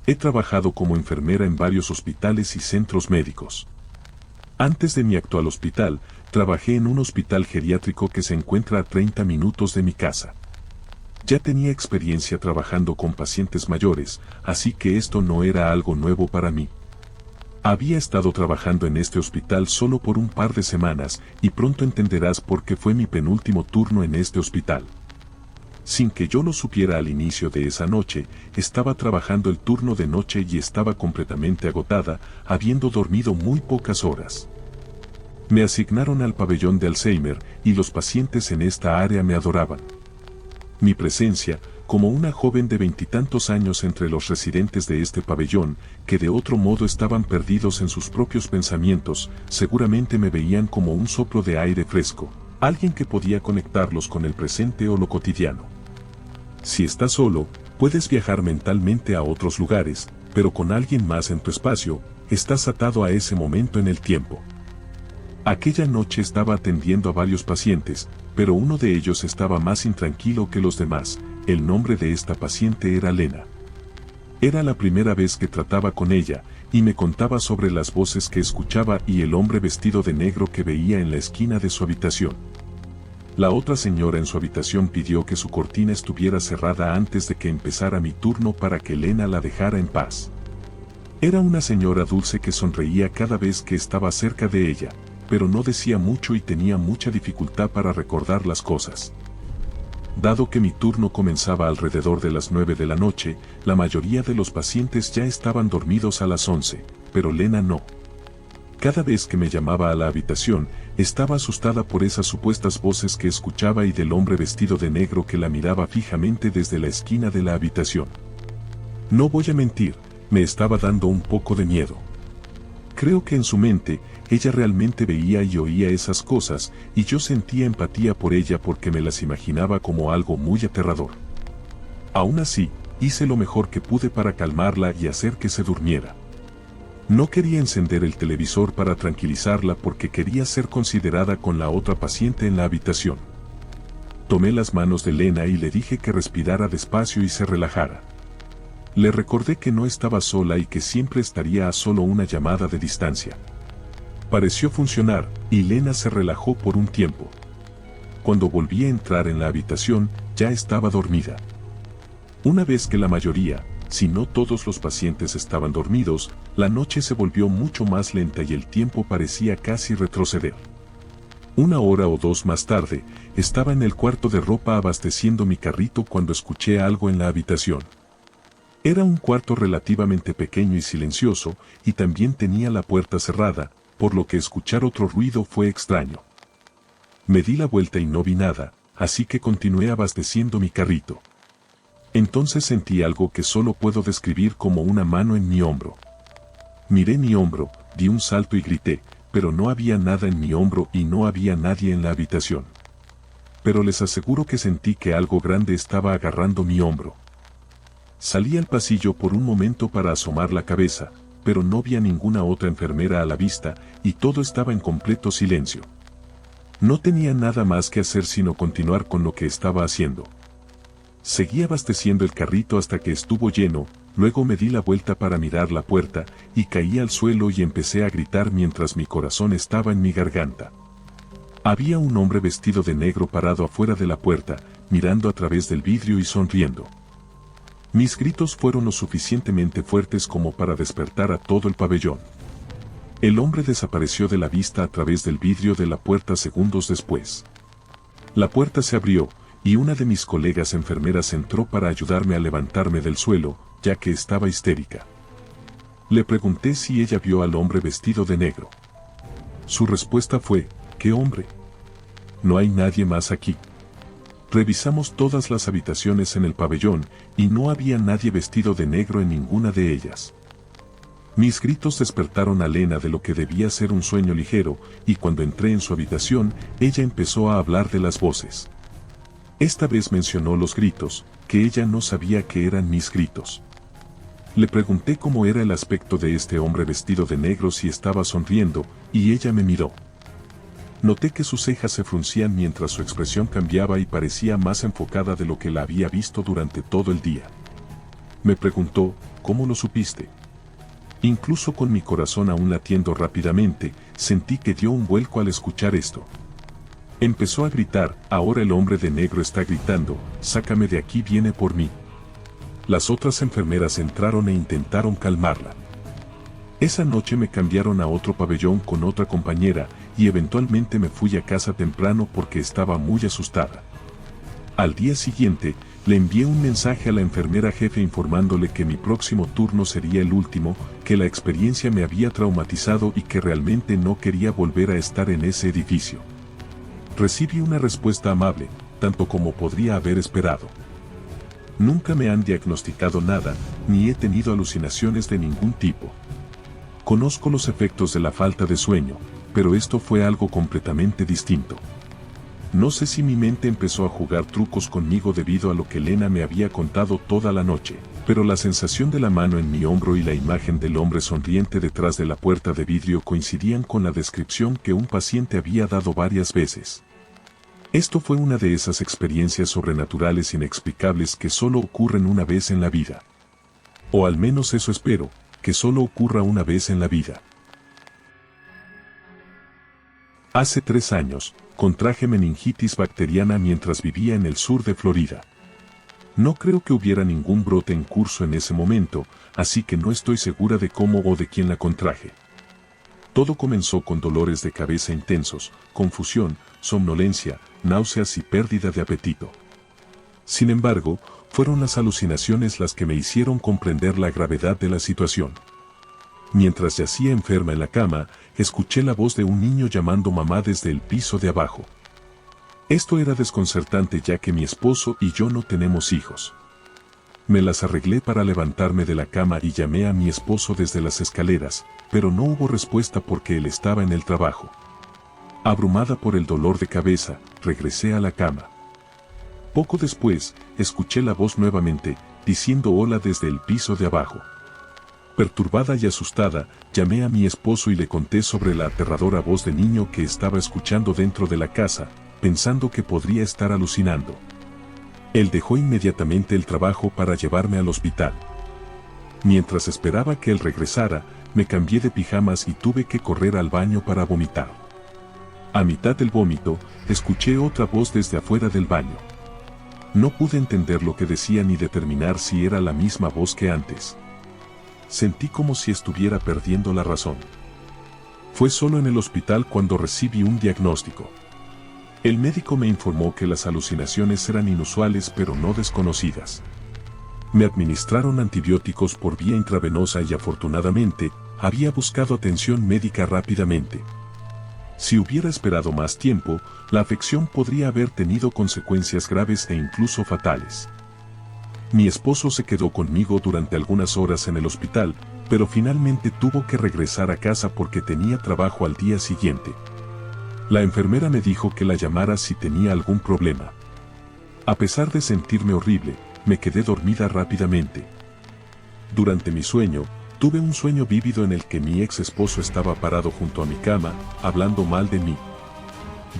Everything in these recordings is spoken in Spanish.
He trabajado como enfermera en varios hospitales y centros médicos. Antes de mi actual hospital, trabajé en un hospital geriátrico que se encuentra a 30 minutos de mi casa. Ya tenía experiencia trabajando con pacientes mayores, así que esto no era algo nuevo para mí. Había estado trabajando en este hospital solo por un par de semanas y pronto entenderás por qué fue mi penúltimo turno en este hospital. Sin que yo lo supiera al inicio de esa noche, estaba trabajando el turno de noche y estaba completamente agotada, habiendo dormido muy pocas horas. Me asignaron al pabellón de Alzheimer y los pacientes en esta área me adoraban. Mi presencia, como una joven de 20 y tantos años entre los residentes de este pabellón, que de otro modo estaban perdidos en sus propios pensamientos, seguramente me veían como un soplo de aire fresco, alguien que podía conectarlos con el presente o lo cotidiano. Si estás solo, puedes viajar mentalmente a otros lugares, pero con alguien más en tu espacio, estás atado a ese momento en el tiempo. Aquella noche estaba atendiendo a varios pacientes, pero uno de ellos estaba más intranquilo que los demás. El nombre de esta paciente era Lena. Era la primera vez que trataba con ella, y me contaba sobre las voces que escuchaba y el hombre vestido de negro que veía en la esquina de su habitación. La otra señora en su habitación pidió que su cortina estuviera cerrada antes de que empezara mi turno para que Lena la dejara en paz. Era una señora dulce que sonreía cada vez que estaba cerca de ella, pero no decía mucho y tenía mucha dificultad para recordar las cosas. Dado que mi turno comenzaba alrededor de las 9 de la noche, la mayoría de los pacientes ya estaban dormidos a las 11, pero Lena no. Cada vez que me llamaba a la habitación, estaba asustada por esas supuestas voces que escuchaba y del hombre vestido de negro que la miraba fijamente desde la esquina de la habitación. No voy a mentir, me estaba dando un poco de miedo. Creo que en su mente, ella realmente veía y oía esas cosas, y yo sentía empatía por ella porque me las imaginaba como algo muy aterrador. Aún así, hice lo mejor que pude para calmarla y hacer que se durmiera. No quería encender el televisor para tranquilizarla porque quería ser considerada con la otra paciente en la habitación. Tomé las manos de Lena y le dije que respirara despacio y se relajara. Le recordé que no estaba sola y que siempre estaría a solo una llamada de distancia. Pareció funcionar, y Lena se relajó por un tiempo. Cuando volví a entrar en la habitación, ya estaba dormida. Una vez que la mayoría, si no todos los pacientes estaban dormidos, la noche se volvió mucho más lenta y el tiempo parecía casi retroceder. 1 hora o 2 más tarde, estaba en el cuarto de ropa abasteciendo mi carrito cuando escuché algo en la habitación. Era un cuarto relativamente pequeño y silencioso, y también tenía la puerta cerrada, por lo que escuchar otro ruido fue extraño. Me di la vuelta y no vi nada, así que continué abasteciendo mi carrito. Entonces sentí algo que solo puedo describir como una mano en mi hombro. Miré mi hombro, di un salto y grité, pero no había nada en mi hombro y no había nadie en la habitación. Pero les aseguro que sentí que algo grande estaba agarrando mi hombro. Salí al pasillo por un momento para asomar la cabeza, pero no vi a ninguna otra enfermera a la vista, y todo estaba en completo silencio. No tenía nada más que hacer sino continuar con lo que estaba haciendo. Seguí abasteciendo el carrito hasta que estuvo lleno, luego me di la vuelta para mirar la puerta, y caí al suelo y empecé a gritar mientras mi corazón estaba en mi garganta. Había un hombre vestido de negro parado afuera de la puerta, mirando a través del vidrio y sonriendo. Mis gritos fueron lo suficientemente fuertes como para despertar a todo el pabellón. El hombre desapareció de la vista a través del vidrio de la puerta segundos después. La puerta se abrió, y una de mis colegas enfermeras entró para ayudarme a levantarme del suelo, ya que estaba histérica. Le pregunté si ella vio al hombre vestido de negro. Su respuesta fue, ¿qué hombre? No hay nadie más aquí. Revisamos todas las habitaciones en el pabellón, y no había nadie vestido de negro en ninguna de ellas. Mis gritos despertaron a Lena de lo que debía ser un sueño ligero, y cuando entré en su habitación, ella empezó a hablar de las voces. Esta vez mencionó los gritos, que ella no sabía que eran mis gritos. Le pregunté cómo era el aspecto de este hombre vestido de negro si estaba sonriendo, y ella me miró. Noté que sus cejas se fruncían mientras su expresión cambiaba y parecía más enfocada de lo que la había visto durante todo el día. Me preguntó, ¿cómo lo supiste? Incluso con mi corazón aún latiendo rápidamente, sentí que dio un vuelco al escuchar esto. Empezó a gritar, ahora el hombre de negro está gritando, sácame de aquí, viene por mí. Las otras enfermeras entraron e intentaron calmarla. Esa noche me cambiaron a otro pabellón con otra compañera y eventualmente me fui a casa temprano porque estaba muy asustada. Al día siguiente, le envié un mensaje a la enfermera jefe informándole que mi próximo turno sería el último, que la experiencia me había traumatizado y que realmente no quería volver a estar en ese edificio. Recibí una respuesta amable, tanto como podría haber esperado. Nunca me han diagnosticado nada, ni he tenido alucinaciones de ningún tipo. Conozco los efectos de la falta de sueño, pero esto fue algo completamente distinto. No sé si mi mente empezó a jugar trucos conmigo debido a lo que Elena me había contado toda la noche, pero la sensación de la mano en mi hombro y la imagen del hombre sonriente detrás de la puerta de vidrio coincidían con la descripción que un paciente había dado varias veces. Esto fue una de esas experiencias sobrenaturales inexplicables que solo ocurren una vez en la vida. O al menos eso espero, que solo ocurra una vez en la vida. Hace 3 años, contraje meningitis bacteriana mientras vivía en el sur de Florida. No creo que hubiera ningún brote en curso en ese momento, así que no estoy segura de cómo o de quién la contraje. Todo comenzó con dolores de cabeza intensos, confusión, somnolencia, náuseas y pérdida de apetito. Sin embargo, fueron las alucinaciones las que me hicieron comprender la gravedad de la situación. Mientras yacía enferma en la cama, escuché la voz de un niño llamando mamá desde el piso de abajo. Esto era desconcertante ya que mi esposo y yo no tenemos hijos. Me las arreglé para levantarme de la cama y llamé a mi esposo desde las escaleras, pero no hubo respuesta porque él estaba en el trabajo. Abrumada por el dolor de cabeza, regresé a la cama. Poco después, escuché la voz nuevamente, diciendo hola desde el piso de abajo. Perturbada y asustada, llamé a mi esposo y le conté sobre la aterradora voz de niño que estaba escuchando dentro de la casa, pensando que podría estar alucinando. Él dejó inmediatamente el trabajo para llevarme al hospital. Mientras esperaba que él regresara, me cambié de pijamas y tuve que correr al baño para vomitar. A mitad del vómito, escuché otra voz desde afuera del baño. No pude entender lo que decía ni determinar si era la misma voz que antes. Sentí como si estuviera perdiendo la razón. Fue solo en el hospital cuando recibí un diagnóstico. El médico me informó que las alucinaciones eran inusuales pero no desconocidas. Me administraron antibióticos por vía intravenosa y afortunadamente, había buscado atención médica rápidamente. Si hubiera esperado más tiempo, la afección podría haber tenido consecuencias graves e incluso fatales. Mi esposo se quedó conmigo durante algunas horas en el hospital, pero finalmente tuvo que regresar a casa porque tenía trabajo al día siguiente. La enfermera me dijo que la llamara si tenía algún problema. A pesar de sentirme horrible, me quedé dormida rápidamente. Durante mi sueño, tuve un sueño vívido en el que mi ex esposo estaba parado junto a mi cama, hablando mal de mí.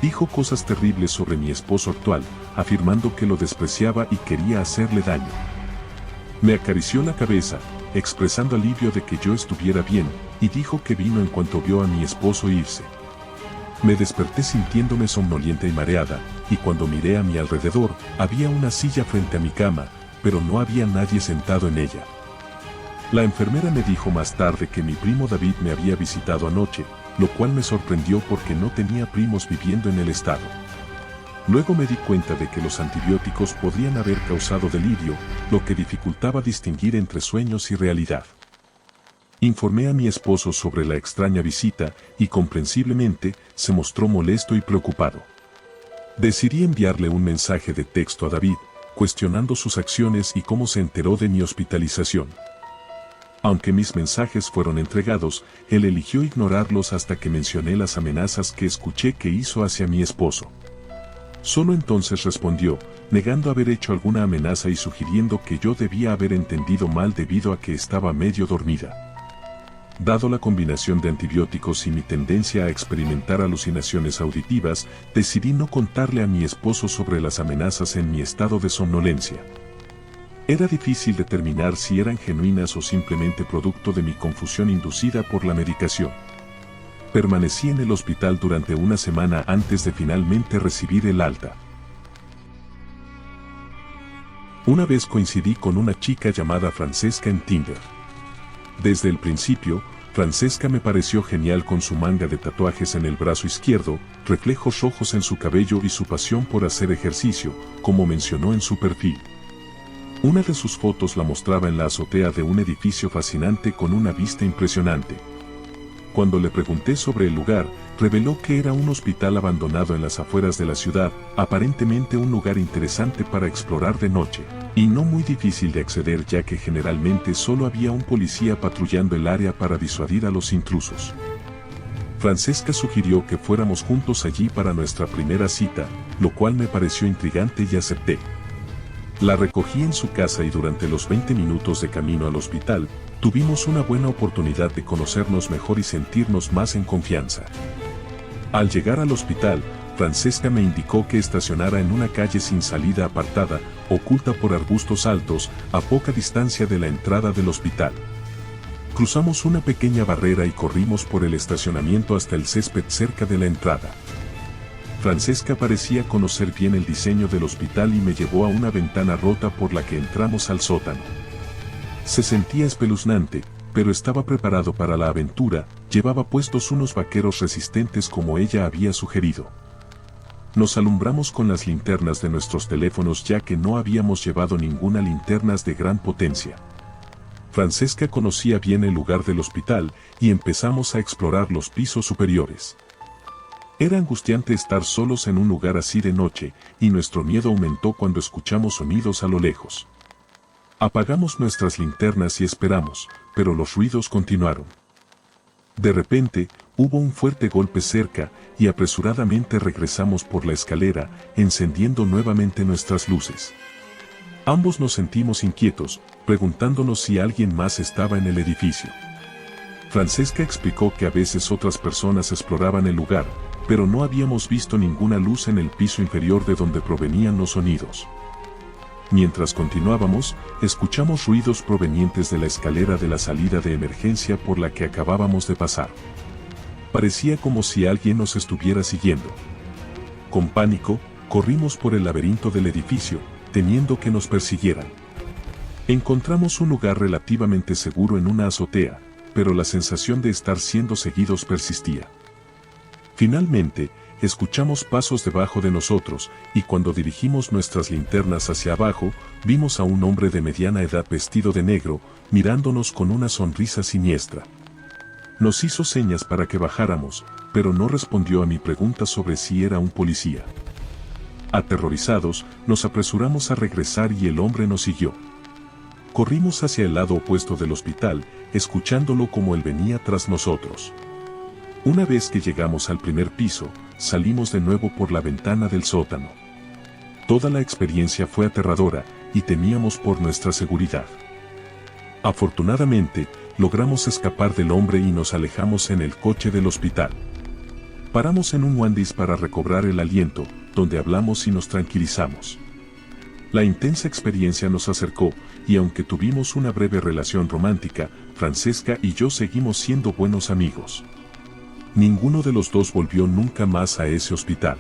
Dijo cosas terribles sobre mi esposo actual, afirmando que lo despreciaba y quería hacerle daño. Me acarició la cabeza, expresando alivio de que yo estuviera bien, y dijo que vino en cuanto vio a mi esposo irse. Me desperté sintiéndome somnolienta y mareada, y cuando miré a mi alrededor, había una silla frente a mi cama, pero no había nadie sentado en ella. La enfermera me dijo más tarde que mi primo David me había visitado anoche, lo cual me sorprendió porque no tenía primos viviendo en el estado. Luego me di cuenta de que los antibióticos podrían haber causado delirio, lo que dificultaba distinguir entre sueños y realidad. Informé a mi esposo sobre la extraña visita y comprensiblemente se mostró molesto y preocupado. Decidí enviarle un mensaje de texto a David, cuestionando sus acciones y cómo se enteró de mi hospitalización. Aunque mis mensajes fueron entregados, él eligió ignorarlos hasta que mencioné las amenazas que escuché que hizo hacia mi esposo. Solo entonces respondió, negando haber hecho alguna amenaza y sugiriendo que yo debía haber entendido mal debido a que estaba medio dormida. Dado la combinación de antibióticos y mi tendencia a experimentar alucinaciones auditivas, decidí no contarle a mi esposo sobre las amenazas en mi estado de somnolencia. Era difícil determinar si eran genuinas o simplemente producto de mi confusión inducida por la medicación. Permanecí en el hospital durante una semana antes de finalmente recibir el alta. Una vez coincidí con una chica llamada Francesca en Tinder. Desde el principio, Francesca me pareció genial con su manga de tatuajes en el brazo izquierdo, reflejos rojos en su cabello y su pasión por hacer ejercicio, como mencionó en su perfil. Una de sus fotos la mostraba en la azotea de un edificio fascinante con una vista impresionante. Cuando le pregunté sobre el lugar, reveló que era un hospital abandonado en las afueras de la ciudad, aparentemente un lugar interesante para explorar de noche, y no muy difícil de acceder ya que generalmente solo había un policía patrullando el área para disuadir a los intrusos. Francesca sugirió que fuéramos juntos allí para nuestra primera cita, lo cual me pareció intrigante y acepté. La recogí en su casa y durante los 20 minutos de camino al hospital, tuvimos una buena oportunidad de conocernos mejor y sentirnos más en confianza. Al llegar al hospital, Francesca me indicó que estacionara en una calle sin salida apartada, oculta por arbustos altos, a poca distancia de la entrada del hospital. Cruzamos una pequeña barrera y corrimos por el estacionamiento hasta el césped cerca de la entrada. Francesca parecía conocer bien el diseño del hospital y me llevó a una ventana rota por la que entramos al sótano. Se sentía espeluznante, pero estaba preparado para la aventura, llevaba puestos unos vaqueros resistentes como ella había sugerido. Nos alumbramos con las linternas de nuestros teléfonos ya que no habíamos llevado ninguna linternas de gran potencia. Francesca conocía bien el lugar del hospital y empezamos a explorar los pisos superiores. Era angustiante estar solos en un lugar así de noche, y nuestro miedo aumentó cuando escuchamos sonidos a lo lejos. Apagamos nuestras linternas y esperamos, pero los ruidos continuaron. De repente, hubo un fuerte golpe cerca, y apresuradamente regresamos por la escalera, encendiendo nuevamente nuestras luces. Ambos nos sentimos inquietos, preguntándonos si alguien más estaba en el edificio. Francesca explicó que a veces otras personas exploraban el lugar, pero no habíamos visto ninguna luz en el piso inferior de donde provenían los sonidos. Mientras continuábamos, escuchamos ruidos provenientes de la escalera de la salida de emergencia por la que acabábamos de pasar. Parecía como si alguien nos estuviera siguiendo. Con pánico, corrimos por el laberinto del edificio, temiendo que nos persiguieran. Encontramos un lugar relativamente seguro en una azotea, pero la sensación de estar siendo seguidos persistía. Finalmente, escuchamos pasos debajo de nosotros, y cuando dirigimos nuestras linternas hacia abajo, vimos a un hombre de mediana edad vestido de negro, mirándonos con una sonrisa siniestra. Nos hizo señas para que bajáramos, pero no respondió a mi pregunta sobre si era un policía. Aterrorizados, nos apresuramos a regresar y el hombre nos siguió. Corrimos hacia el lado opuesto del hospital, escuchándolo como él venía tras nosotros. Una vez que llegamos al primer piso, salimos de nuevo por la ventana del sótano. Toda la experiencia fue aterradora, y temíamos por nuestra seguridad. Afortunadamente, logramos escapar del hombre y nos alejamos en el coche del hospital. Paramos en un Wendy's para recobrar el aliento, donde hablamos y nos tranquilizamos. La intensa experiencia nos acercó, y aunque tuvimos una breve relación romántica, Francesca y yo seguimos siendo buenos amigos. Ninguno de los dos volvió nunca más a ese hospital.